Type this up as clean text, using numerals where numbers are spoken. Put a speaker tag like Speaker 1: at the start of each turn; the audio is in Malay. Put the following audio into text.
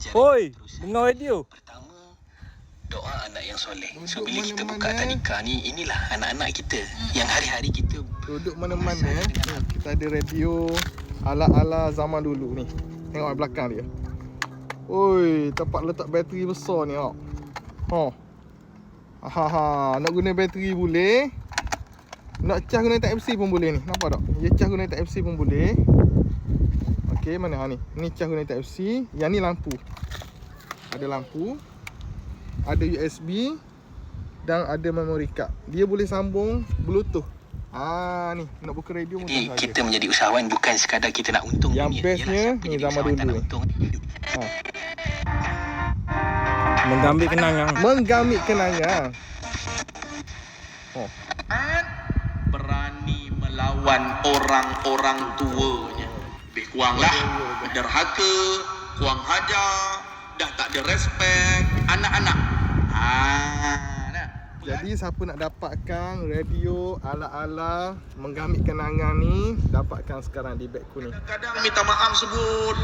Speaker 1: Oi, dengar radio.
Speaker 2: Pertama, doa anak yang soleh. So bila kita buka tadika ni, inilah anak-anak kita yang hari-hari kita
Speaker 3: duduk mana-mana. Kita ada radio ala-ala zaman dulu ni. Tengok belakang dia. Oi, tempat letak bateri besar ni tengok. Nak guna bateri boleh. Nak cas guna type C pun boleh ni. Nampak tak? Dia cas guna type C pun boleh. Okey, mana ni? Ni cas guna type C. Yang ni lampu. Ada lampu. Ada USB dan ada memory card. Dia boleh sambung Bluetooth. Ni nak buka radio mudah saja.
Speaker 2: Kita menjadi usahawan bukan sekadar kita nak untung.
Speaker 3: Yang bestnya ni zaman dulu ni.
Speaker 1: Menggamit kenangan.
Speaker 3: Menggamit kenangan.
Speaker 4: Berani melawan orang-orang tuanya. Lebih kuranglah derhaka, kurang hajar, dah tak ada respect anak-anak.
Speaker 3: Jadi siapa nak dapatkan radio ala-ala menggamit kenangan ni, dapatkan sekarang di Beg Kuning.
Speaker 4: Kadang minta maaf sebut